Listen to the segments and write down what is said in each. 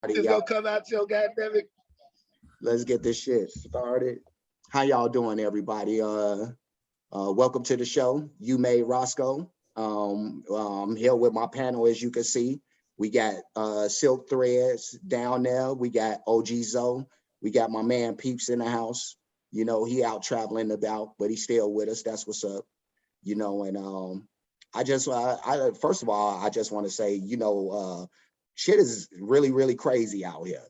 It's gonna come out your goddamn. Let's get this shit started. How y'all doing, everybody? Welcome to the show. You made Roscoe. I'm here with my panel, as you can see. We got Silk Threads down there. We got OG Zoe. We got my man Peeps in the house. You know, he out traveling about, but he's still with us. That's what's up. You know, and I first of all, I just want to say, shit is really, really crazy out here.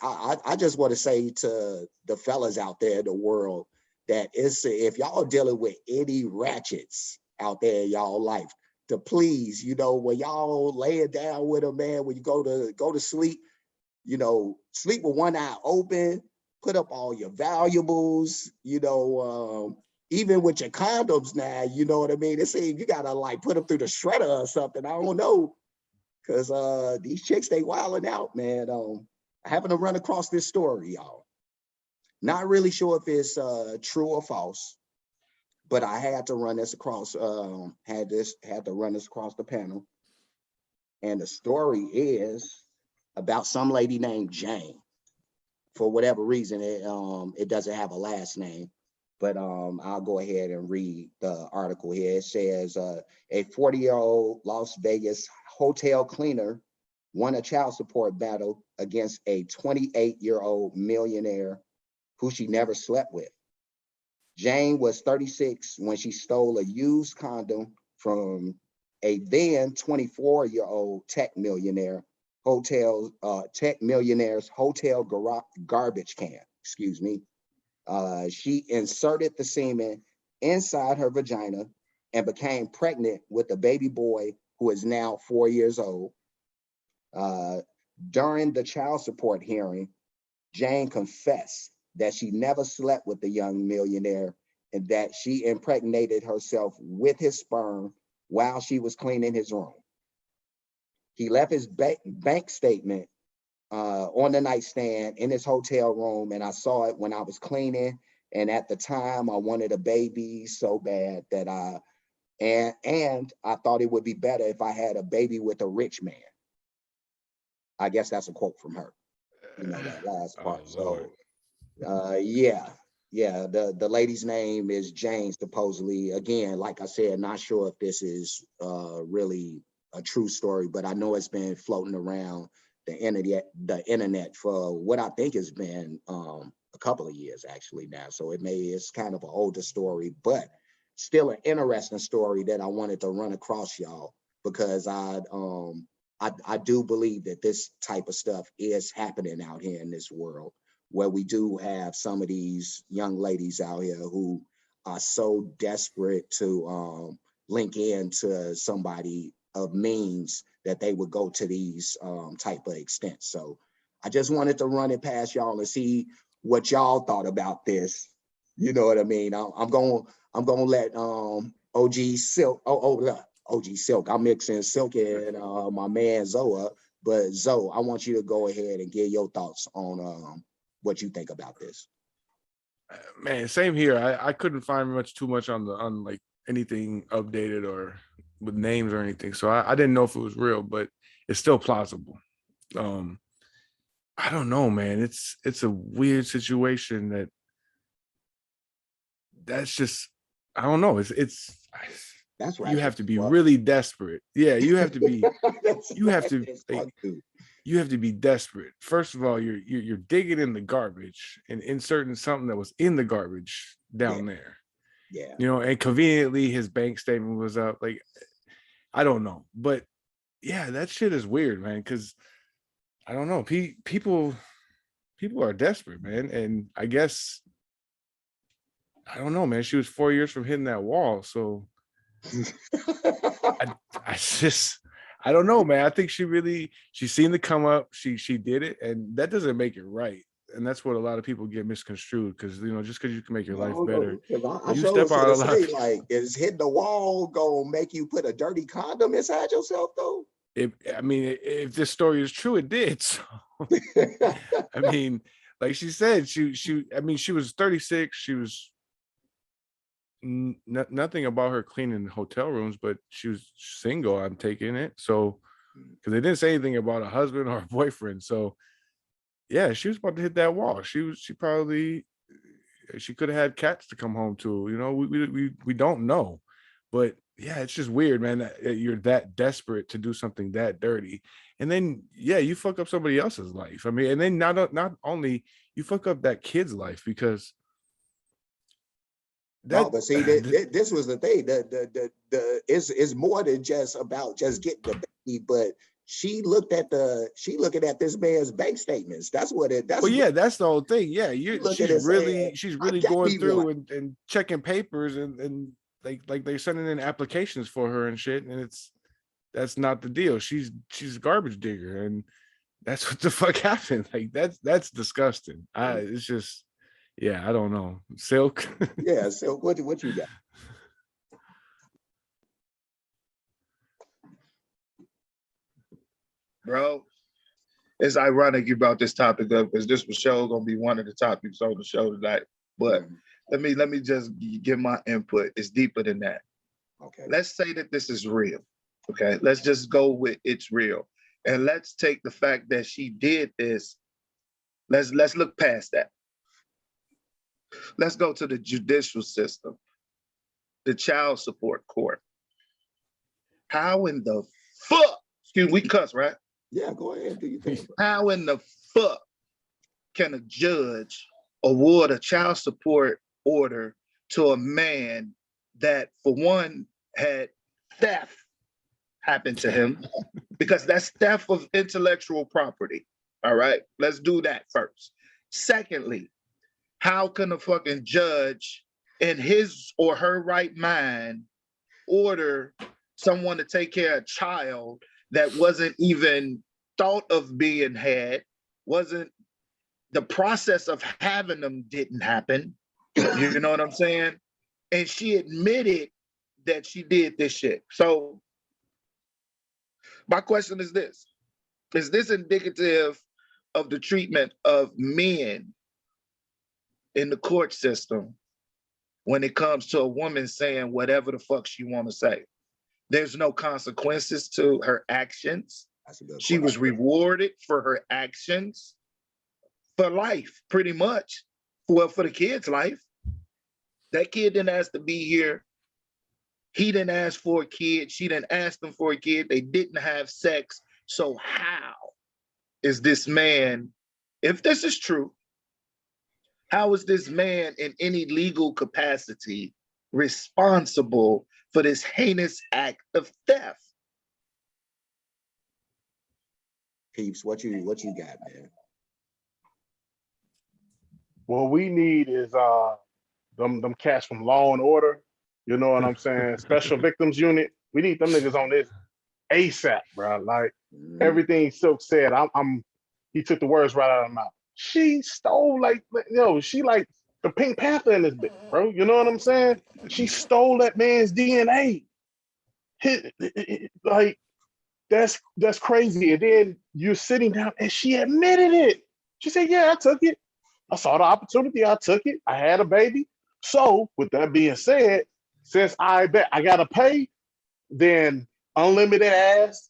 I just want to say to the fellas out there in the world that if y'all dealing with any ratchets out there in y'all life, to please, when y'all lay it down with them, man, when you go to sleep, sleep with one eye open, put up all your valuables, even with your condoms now, you know what I mean? It seems you gotta like put them through the shredder or something. I don't know. Cause these chicks, they wilding out, man. I happen to run across this story, y'all. Not really sure if it's true or false, but I had to run this across, had to run this across the panel. And the story is about some lady named Jane. For whatever reason, it doesn't have a last name, but I'll go ahead and read the article here. It says a 40-year-old Las Vegas hotel cleaner won a child support battle against a 28-year-old millionaire who she never slept with. Jane was 36 when she stole a used condom from a then 24-year-old tech millionaire's hotel garbage can. Excuse me. She inserted the semen inside her vagina and became pregnant with a baby boy who is now 4 years old. During the child support hearing, Jane confessed that she never slept with the young millionaire and that she impregnated herself with his sperm while she was cleaning his room. He left his bank statement on the nightstand in his hotel room, and I saw it when I was cleaning. And at the time, I wanted a baby so bad that I thought it would be better if I had a baby with a rich man. I guess that's a quote from her. That last part. So, yeah. The lady's name is Jane, supposedly. Again, like I said, not sure if this is really a true story, but I know it's been floating around the internet for what I think has been a couple of years actually now. So it's kind of an older story, but still an interesting story that I wanted to run across y'all, because I do believe that this type of stuff is happening out here in this world, where we do have some of these young ladies out here who are so desperate to link into somebody of means that they would go to these type of extents. So I just wanted to run it past y'all and see what y'all thought about this. You know what I mean? I'm gonna let OG Silk. OG Silk. I'm mixing Silk and my man Zoa. But Zoe, I want you to go ahead and give your thoughts on what you think about this. Man, same here. I couldn't find too much on like anything updated or with names or anything. So I didn't know if it was real, but it's still plausible. I don't know, man. It's a weird situation that's just, I don't know. That's right. You have to be really desperate. Yeah, you have to be you have to be desperate. First of all, you're digging in the garbage and inserting something that was in the garbage down there. Yeah. And conveniently his bank statement was up. Like, I don't know. But yeah, that shit is weird, man, because I don't know. People are desperate, man. And I guess, I don't know, man. She was 4 years from hitting that wall. So I don't know, man. I think she seen the come up. She did it, and that doesn't make it right. And that's what a lot of people get misconstrued, because just because you can make your life better, I step out a lot. Like, is hitting the wall gonna make you put a dirty condom inside yourself, though? If this story is true, it did. So, I mean, like she said, she was 36. She was nothing about her cleaning hotel rooms, but she was single. I'm taking it. So because they didn't say anything about a husband or a boyfriend. So yeah, she was about to hit that wall. She probably she could have had cats to come home to. You know, we don't know, but yeah, it's just weird, man. That you're that desperate to do something that dirty, and then yeah, you fuck up somebody else's life. I mean, and then not only you fuck up that kid's life because No, that but see, this was the thing. It's more than just about just getting the baby, but she looking at this man's bank statements. That's what it. That's well, yeah, that's the whole thing. Yeah, looking and saying, she's I really got going me one. through and checking papers and like they're sending in applications for her and shit, and that's not the deal. She's a garbage digger, and that's what the fuck happened. Like that's disgusting. It's just yeah, I don't know. Silk. Yeah. So what you got? Bro, it's ironic you brought this topic up because this was sure gonna be one of the topics on the show tonight. But let me just give my input. It's deeper than that. Okay. Let's say that this is real. Okay, let's just go with it's real. And let's take the fact that she did this. Let's look past that. Let's go to the judicial system, the child support court. How in the fuck, excuse me, we cuss, right? Yeah, go ahead, do you think? How in the fuck can a judge award a child support order to a man that, for one, had theft happen to him? Because that's theft of intellectual property. All right, let's do that first. Secondly, how can a fucking judge in his or her right mind order someone to take care of a child that wasn't even thought of being had, wasn't the process of having them didn't happen? You know what I'm saying? And she admitted that she did this shit. So my question is this: is this indicative of the treatment of men in the court system when it comes to a woman saying whatever the fuck she want to say? There's no consequences to her actions. She was rewarded for her actions for life, pretty much. Well, for the kid's life. That kid didn't ask to be here. He didn't ask for a kid. She didn't ask them for a kid. They didn't have sex. So how is this man, if this is true, how is this man in any legal capacity responsible for this heinous act of theft? Peeps, what you got, man? What we need is them cats from Law and Order. You know what I'm saying? Special Victims Unit. We need them niggas on this ASAP, bro. Like everything Silk said, he took the words right out of my mouth. She stole she like the Pink Panther in this bitch, bro. You know what I'm saying? She stole that man's DNA. Like that's crazy. And then you're sitting down and she admitted it. She said, "Yeah, I took it. I saw the opportunity. I took it. I had a baby." So with that being said, since I bet I gotta pay, then unlimited ass.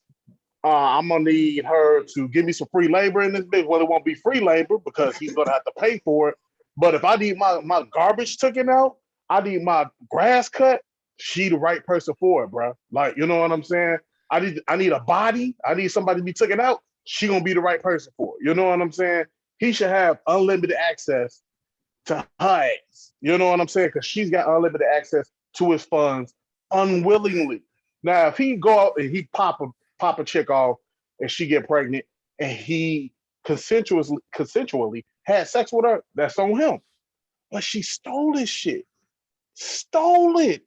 I'm gonna need her to give me some free labor in this bitch. Well, it won't be free labor because he's gonna have to pay for it. But if I need my garbage taken out, I need my grass cut. She the right person for it, bro. Like, you know what I'm saying? I need a body. I need somebody to be taken out. She gonna be the right person for it. You know what I'm saying? He should have unlimited access to her ass. You know what I'm saying? Because she's got unlimited access to his funds unwillingly. Now, if he go out and he pop a chick off and she get pregnant and he consensually had sex with her, that's on him. But she stole this shit. Stole it.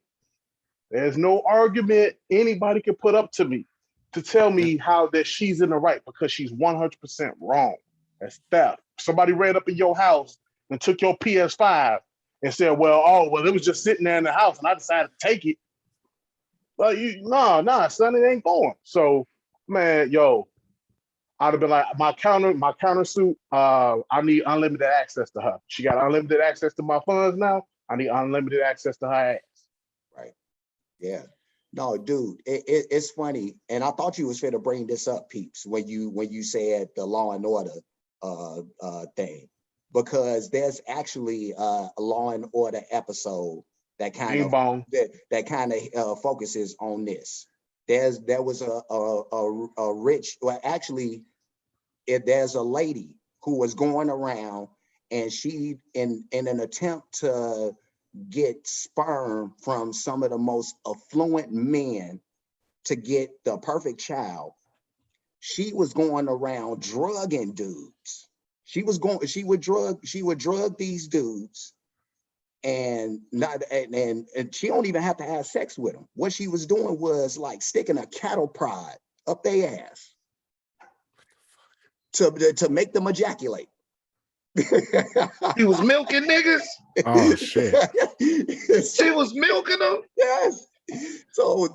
There's no argument anybody can put up to me to tell me how that she's in the right, because she's 100% wrong. That's theft. Somebody ran up in your house and took your PS5 and said, well, it was just sitting there in the house and I decided to take it. Well, nah, son, it ain't going. So, man, I'd have been like, my countersuit, I need unlimited access to her. She got unlimited access to my funds now. I need unlimited access to her ass. Right. Yeah. No, dude, it's funny, and I thought you was finna bring this up, peeps, when you said the Law and Order thing, because there's actually a Law and Order episode that kind Bing of bong. focuses on this. There was a rich, well, actually, there's a lady who was going around, and she in an attempt to get sperm from some of the most affluent men to get the perfect child, she was going around drugging dudes. She would drug these dudes, and she don't even have to have sex with them. What she was doing was like sticking a cattle prod up their ass to make them ejaculate. He was milking niggas. Oh shit. She was milking them. Yes. So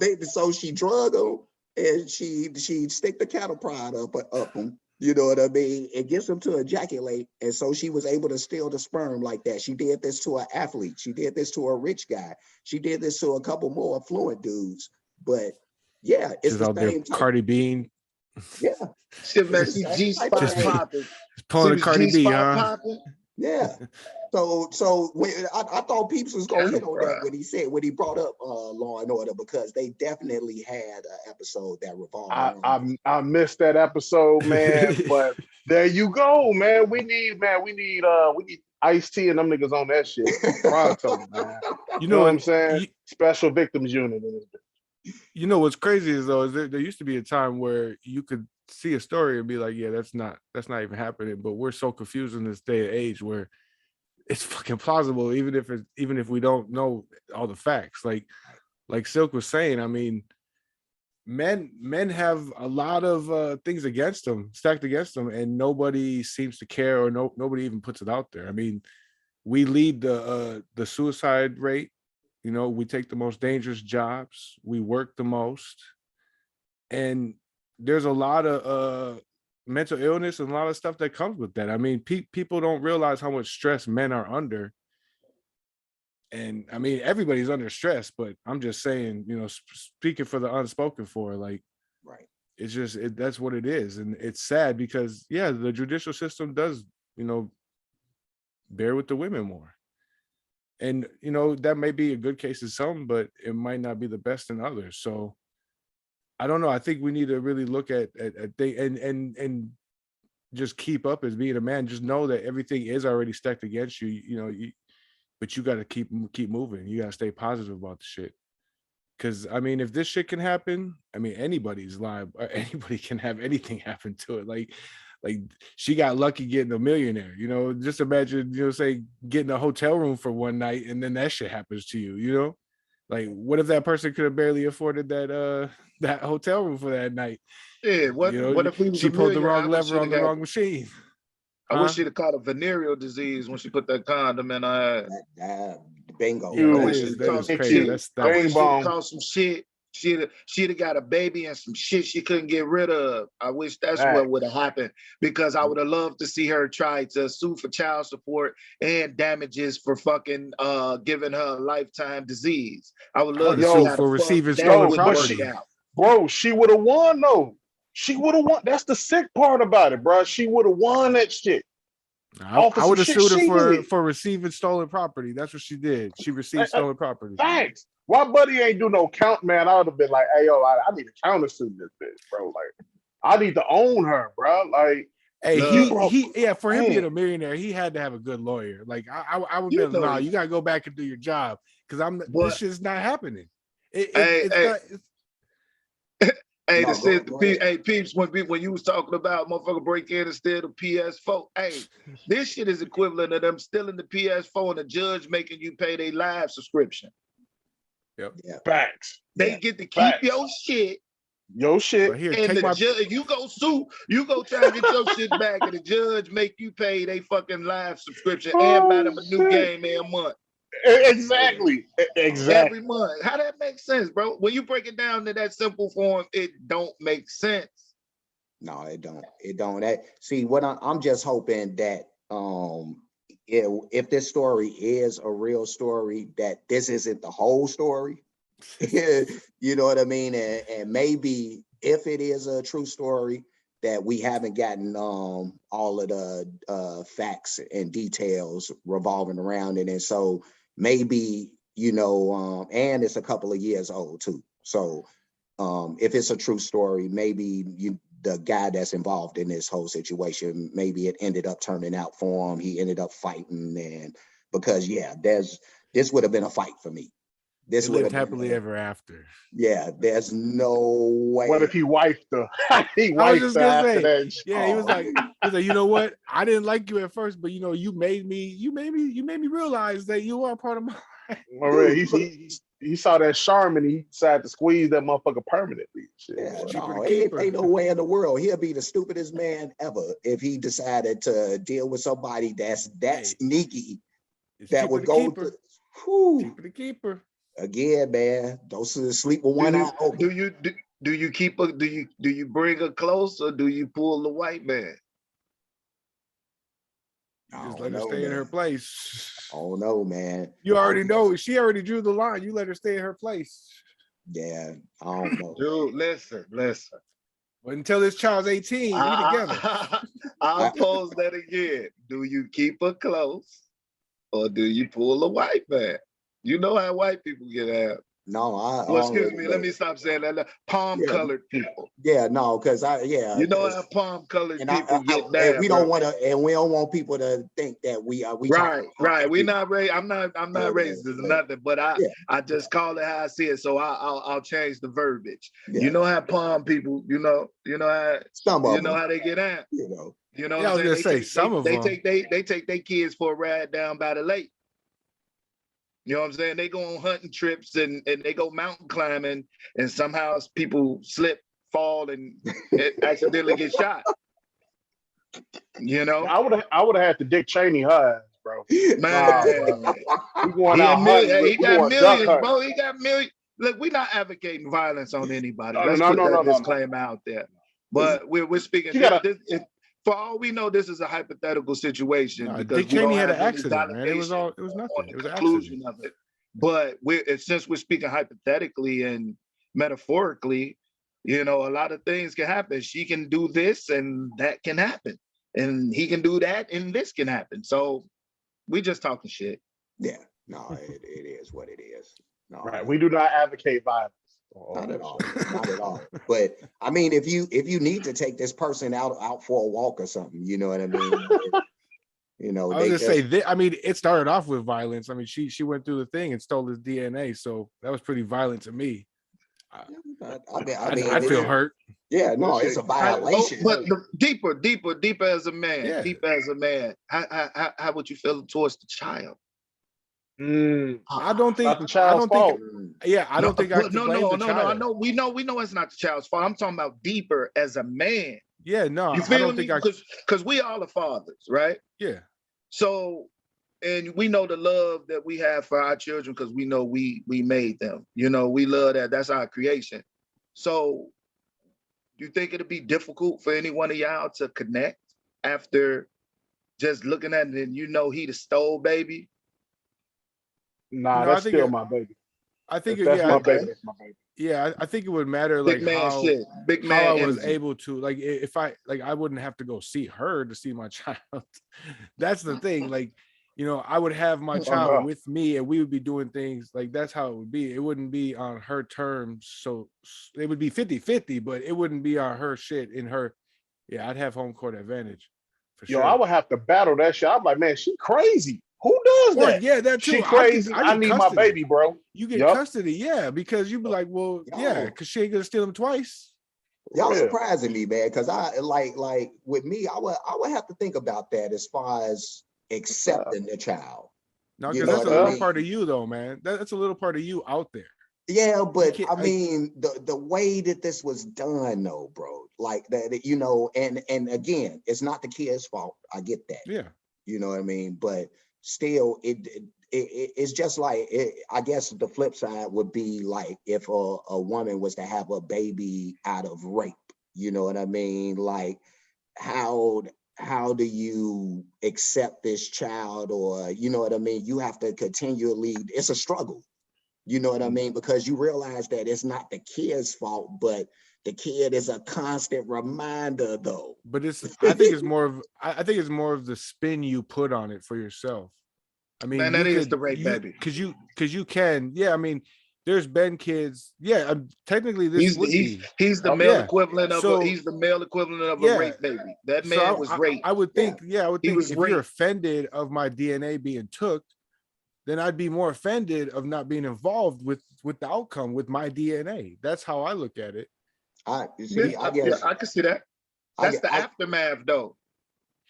she drug them, and she stick the cattle prod up them. You know what I mean? It gets them to ejaculate, and so she was able to steal the sperm like that. She did this to an athlete. She did this to a rich guy. She did this to a couple more affluent dudes. But yeah, it's Just the out there, same type. Cardi B. Yeah, Shit, man, she G-spot Just popping. pulling She a Cardi was B, G-spot huh? popping. yeah. I thought Peeps was gonna hit on that when he brought up Law and Order, because they definitely had an episode that revolved around. I missed that episode, man. But there you go, man. We need Ice-T and them niggas on that shit pronto, man. You know what I'm saying? Special victims unit in this bitch. You know what's crazy is though, is there used to be a time where you could see a story and be like, yeah, that's not even happening. But we're so confused in this day and age where it's fucking plausible, even if we don't know all the facts. Like Silk was saying, I mean, men have a lot of things against them, stacked against them, and nobody seems to care, or nobody even puts it out there. I mean, we lead the suicide rate. You know, we take the most dangerous jobs, we work the most, and there's a lot of mental illness and a lot of stuff that comes with that. I mean, people don't realize how much stress men are under. And I mean, everybody's under stress, but I'm just saying, you know, speaking for the unspoken for, like, Right. it's just, that's what it is. And it's sad because, yeah, the judicial system does, you know, bear with the women more. And, you know, that may be a good case in some, but it might not be the best in others. So I don't know. I think we need to really look at and just keep up as being a man. Just know that everything is already stacked against you. You know, but you got to keep moving. You got to stay positive about the shit. Because I mean, if this shit can happen, I mean, anybody's liable. Anybody can have anything happen to it. Like she got lucky getting a Millionaire. You know, just imagine, you know, say getting a hotel room for one night and then that shit happens to you. You know, like what if that person could have barely afforded that hotel room for that night? Yeah, what You know, if he was she a pulled the millionaire? wrong lever on the wrong machine. I wish she'd have caught a venereal disease when she put that condom in her ass. Bingo. Yeah, I that wish is she'd caught some crazy. shit. That's I wish she'd bong. caught some shit. She'd have got a baby and some shit she couldn't get rid of. I wish that's what would have happened, because I would have loved to see her try to sue for child support and damages for fucking giving her a lifetime disease. I would love to see how for the fuck receiving that stolen would property. work out. Bro, she would have won though. She would have won. That's the sick part about it, bro. She would have won that shit. I would have sued her did. for receiving stolen property. That's what she did. She received stolen property. Thanks. Why buddy ain't do no count, man? I would have been like, hey, yo, I need to countersue this bitch, bro. Like, I need to own her, bro. Like, hey, for him man. being a millionaire, he had to have a good lawyer. Like, I would be like, nah, you gotta go back and do your job, because this shit's not happening. Hey, hey, Peeps, when you was talking about motherfucker break in and steal the PS4, hey, this shit is equivalent of them stealing the PS4 and the judge making you pay their live subscription. Yep. Yeah. Facts. They get to keep your shit. Your shit. Here, and the judge, you go sue, you go try and get your shit back, and the judge make you pay they fucking live subscription and buy them a new game every month. Exactly. Every month. How that makes sense, bro? When you break it down to that simple form, it don't make sense. No, it don't. It don't. See, what I'm just hoping that if this story is a real story, that this isn't the whole story. You know what I mean? And maybe if it is a true story that we haven't gotten all of the facts and details revolving around it. And so maybe, and it's a couple of years old too. So if it's a true story, maybe the guy that's involved in this whole situation, maybe it ended up turning out for him. He ended up fighting, and because this would have been a fight for me. This They would lived have been happily ever after. yeah. There's no way. What if he wifed her? He I was wifed just her gonna after say, that. yeah, he was like, you know what? I didn't like you at first, but you made me realize that you are part of my He saw that charm and he decided to squeeze that motherfucker permanently. Shit. Yeah, cheaper no, to keep her. ain't no way in the world. He'll be the stupidest man ever if he decided to deal with somebody that's sneaky. It's That cheaper would to go keep her. to whew, Cheaper to keep her. again, man. Don't sleep with one eye open. Do you keep her? Do you bring her close, or do you pull the white man? You just let her stay in her place. Oh no, man. You already know. She already drew the line. You let her stay in her place. Yeah, I don't know. Dude, listen. But until this child's 18, we together. I'll pose that again. Do you keep her close, or do you pull the white man? You know how white people get out. No, Well, excuse me. Let me stop saying that. Palm-colored people. Yeah, no, because You know how palm-colored people get down. And we don't want to, and we don't want people to think that we right. We're not racist. I'm not racist or nothing, but I just call it how I see it. So I'll change the verbiage. Yeah. You know how palm people, you know how how they get out. You know, I was gonna say some of them. They take their kids for a ride down by the lake. You know what I'm saying? They go on hunting trips and they go mountain climbing, and somehow people slip, fall, and accidentally get shot. You know? I would have had to Dick Cheney her ass, bro. Man, we going out hunting. He got millions, bro. He got millions. Look, we're not advocating violence on anybody. Let's put that disclaimer out there. But we're speaking. For all we know, this is a hypothetical situation because Dick Cheney had an accident, man. It was nothing. It was an accident. Of it. But since we're speaking hypothetically and metaphorically, a lot of things can happen. She can do this and that can happen. And he can do that and this can happen. So we just talking shit. Yeah, no, it is what it is. No, right. We do not advocate violence. Not at all. Not at all. But I mean, if you need to take this person out for a walk or something, you know what I mean? I was gonna say, I mean, it started off with violence. I mean, she went through the thing and stole his DNA, so that was pretty violent to me. I feel hurt. Yeah, no, it's a violation. But deeper as a man. Yeah. Deeper as a man. How would you feel towards the child? I don't think the child's fault. I don't think I can blame the child. No. We know it's not the child's fault. I'm talking about deeper as a man. Yeah, no, you feel me? Because we all are fathers, right? Yeah. So, and we know the love that we have for our children because we know we made them. We love that. That's our creation. So, you think it'd be difficult for any one of y'all to connect after just looking at it and he the stole baby? Nah, that's still my baby. I think that's my baby. That's my baby. Yeah, I think it would matter big man how I was able to if I I wouldn't have to go see her to see my child. That's the thing. I would have my child with me and we would be doing things that's how it would be. It wouldn't be on her terms. So it would be 50-50, but it wouldn't be on her shit in her. Yeah, I'd have home court advantage. For sure. I would have to battle that shit. I'm like, man, she crazy. Who does that? Yeah, that too. She crazy. I need my baby, bro. You get custody, because you'd be like, well, because she ain't gonna steal him twice. Y'all surprising me, man. Because I like with me, I would have to think about that as far as accepting the child. No, because that's a little part of you, though, man. That's a little part of you out there. Yeah, but I mean, the way that this was done, though, bro, like that, and again, it's not the kid's fault. I get that. Yeah. You know what I mean? But still, it's just like, I guess the flip side would be like if a woman was to have a baby out of rape, you know what I mean? Like, how do you accept this child, or, you know what I mean? You have to continually, it's a struggle. You know what I mean? Because you realize that it's not the kid's fault, but the kid is a constant reminder, though. But I think it's more of the spin you put on it for yourself. I mean, Man, that is the rape, baby. because you can, yeah. I mean, there's been kids, yeah. Technically, this would be. He's the Oh, male yeah. equivalent of So, he's the male equivalent of yeah. a rape baby. That So man was raped. I would think, I would He think was if you're raped. offended of my DNA being took, then I'd be more offended of not being involved with the outcome with my DNA. That's how I look at it. I guess I can see that. That's the aftermath, though.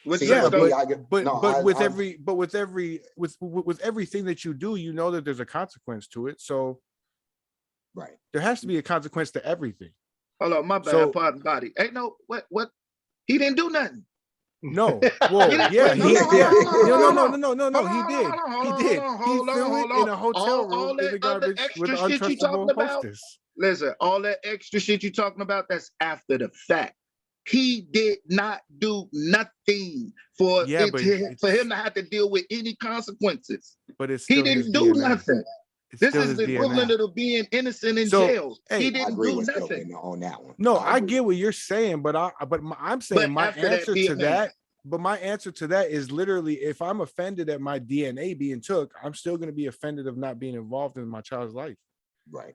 With everything that you do, you know that there's a consequence to it. So right, there has to be a consequence to everything. Hold on, my bad. So, Pardon, body. Ain't no what? He didn't do nothing. No, well, yeah, he did. No, he did. He threw it in a hotel room in the garbage with an untrustable hostess. Listen, all that extra shit you talking about, that's after the fact. He did not do nothing for him to have to deal with any consequences. But he didn't do nothing. This is the equivalent of being innocent in jail. Hey, he didn't do nothing on that one. No, I get what you're saying, but I'm saying my answer to that. But my answer to that is literally, if I'm offended at my DNA being took, I'm still going to be offended of not being involved in my child's life. Right.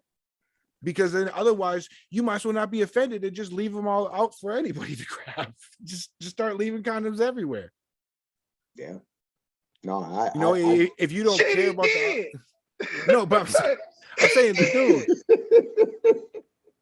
Because then otherwise, you might as well not be offended and just leave them all out for anybody to grab. Just start leaving condoms everywhere. Yeah. No, if you don't care about no, but I'm saying the dude.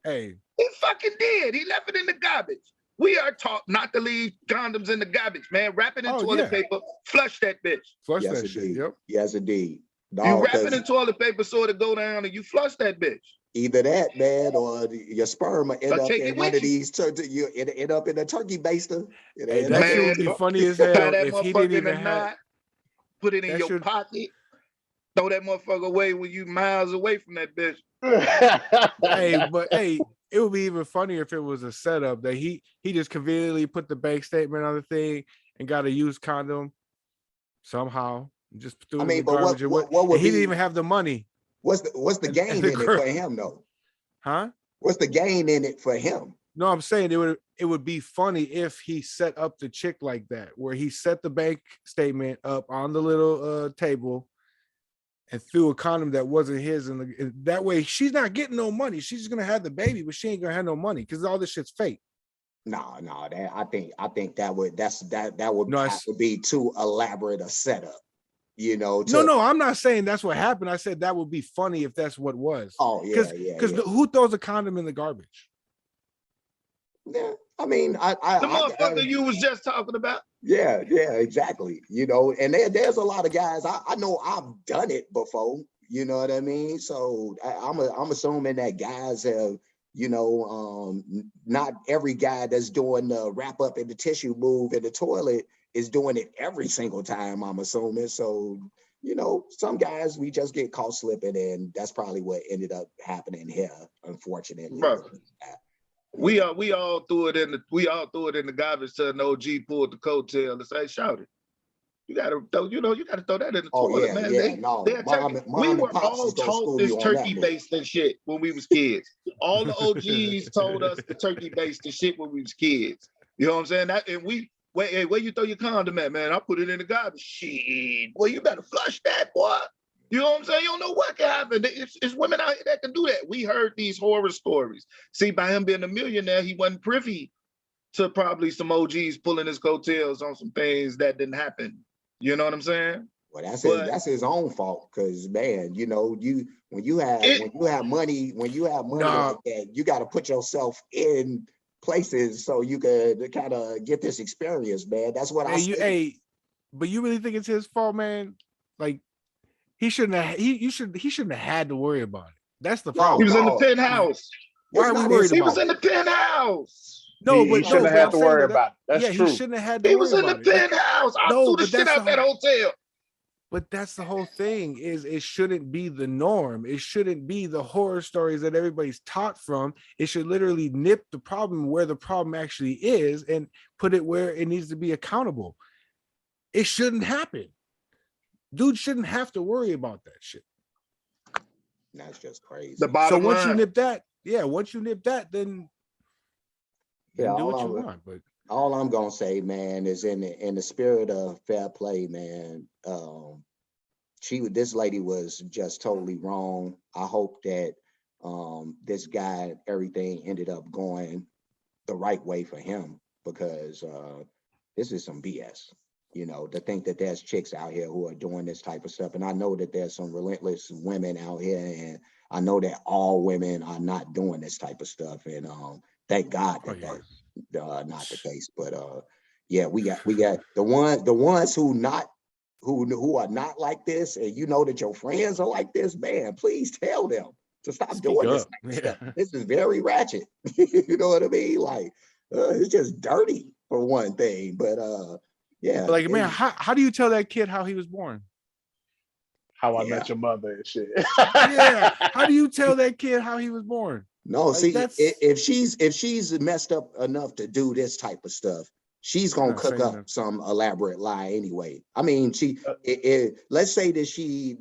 Hey, he fucking did. He left it in the garbage. We are taught not to leave condoms in the garbage, man. Wrap it in toilet paper, flush that bitch. Flush that shit. Yep. Yes, indeed. No, you wrap it in toilet paper so it'll go down and you flush that bitch. Either that, man, or your sperm will end up in one of these. You end up in a turkey baster. Hey, that shit would be funny as hell if he didn't even have. Put it in your pocket. Throw that motherfucker away when you miles away from that bitch. Hey, it would be even funnier if it was a setup that he just conveniently put the bank statement on the thing and got a used condom somehow. Just threw it in the garbage. He didn't even have the money. What's the gain in it for him though? Huh? What's the gain in it for him? No, I'm saying it would be funny if he set up the chick like that, where he set the bank statement up on the little table and threw a condom that wasn't his, and that way she's not getting no money. She's just gonna have the baby, but she ain't gonna have no money because all this shit's fake. No, I think that would have to be too elaborate a setup. No, I'm not saying that's what happened. I said that would be funny if that's what was. Oh, yeah. Because who throws a condom in the garbage? Yeah, I mean, the motherfucker you was just talking about. Yeah, exactly. And there's a lot of guys. I know I've done it before. You know what I mean? So I'm assuming that guys have, not every guy that's doing the wrap up in the tissue move in the toilet is doing it every single time, I'm assuming. So, some guys, we just get caught slipping, and that's probably what ended up happening here, unfortunately. Bro, we all threw it in the garbage till an OG pulled the coattail and say, shout it. You gotta throw that in the toilet, man. We were all taught this turkey-based and shit when we was kids. All the OGs told us the turkey-based and shit when we was kids. You know what I'm saying? And we wait, where you throw your condom at, man? I put it in the garbage. Shit, well, you better flush that, boy. You know what I'm saying? You don't know what can happen. It's women out here that can do that. We heard these horror stories. See, by him being a millionaire, he wasn't privy to probably some OGs pulling his coattails on some things that didn't happen. You know what I'm saying? Well, that's his own fault, because man, when you have money like that, you got to put yourself in places so you could kind of get this experience, man. That's what but you really think it's his fault, man? Like, he shouldn't have. He shouldn't have had to worry about it. That's the problem. He was in the penthouse. Why are we worried about it? He was in the penthouse. He shouldn't have to worry about it. That's true. He shouldn't have had to He worry was in the penthouse. I threw the shit out that hotel. But that's the whole thing, is it shouldn't be the norm. It shouldn't be the horror stories that everybody's taught from. It should literally nip the problem where the problem actually is and put it where it needs to be accountable. It shouldn't happen. Dude shouldn't have to worry about that shit. That's just crazy. The So bottom once you line. nip that, once you nip that, then Yeah, do what you want. But all I'm gonna say, man, is in the spirit of fair play, man. This lady was just totally wrong. I hope that this guy, everything ended up going the right way for him, because this is some BS. You know, to think that there's chicks out here who are doing this type of stuff. And I know that there's some relentless women out here, and I know that all women are not doing this type of stuff. And thank God that that's not the case. But yeah, we got the ones who are not like this, and you know that your friends are like this, man, please tell them to stop Speak doing this up. type of stuff. This is very ratchet. You know what I mean? Like it's just dirty for one thing. But yeah, like, man, how do you tell that kid how he was born? How I Yeah. Met Your Mother and shit. Yeah, how do you tell that kid how he was born? No, Like, see, that's if she's messed up enough to do this type of stuff, she's gonna not cook saying up that. some elaborate lie anyway. I mean, Uh, let's say that she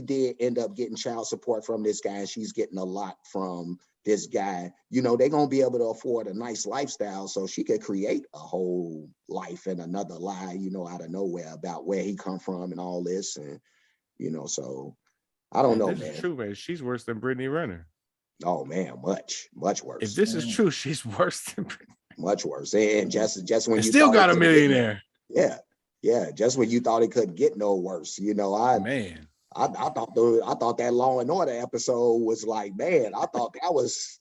did end up getting child support from this guy, and she's getting a lot from this guy. You know, they're gonna be able to afford a nice lifestyle, so she could create a whole life and another lie, you know, out of nowhere about where he come from and all this, and you know, so I don't If know, this is man. true, man, she's worse than Brittany Renner. Oh man, much If worse. this is true, she's worse than Brittany. Much worse. And just when And you still thought it got a couldn't get millionaire. yeah, just when you thought it couldn't get no worse. You know, Man, I thought that Law and Order episode was like, man, I thought that was,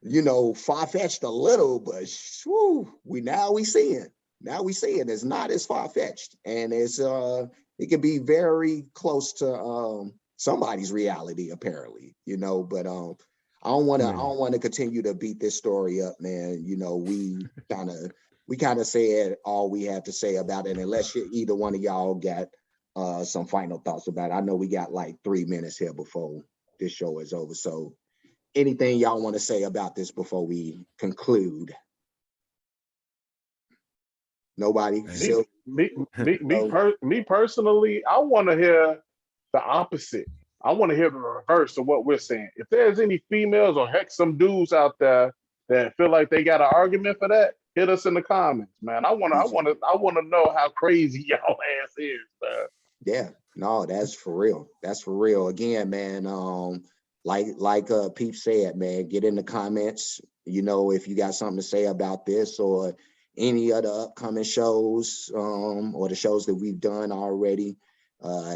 you know, far-fetched a little, but we seeing. Now we seeing it's not as far-fetched. And it can be very close to somebody's reality, apparently, you know, but I don't want to continue to beat this story up, man. You know, we kind of said all we have to say about it, unless either one of y'all got some final thoughts about it. I know we got like 3 minutes here before this show is over. So anything y'all want to say about this before we conclude? Nobody? Man. Me personally, I want to hear the opposite. I want to hear the reverse of what we're saying. If there's any females or heck some dudes out there that feel like they got an argument for that, hit us in the comments, man. I want to know how crazy y'all ass is, man. Yeah, no, that's for real. That's for real. Again, man, like Peep said, man, get in the comments, you know, if you got something to say about this or any other upcoming shows, or the shows that we've done already.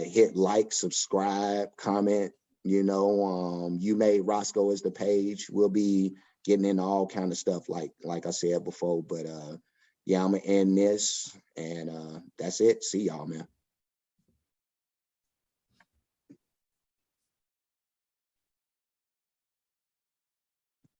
Hit like, subscribe, comment, you know, you made Roscoe as the page. We'll be getting into all kind of stuff like I said before, but yeah, I'm gonna end this, and that's it. See y'all, man.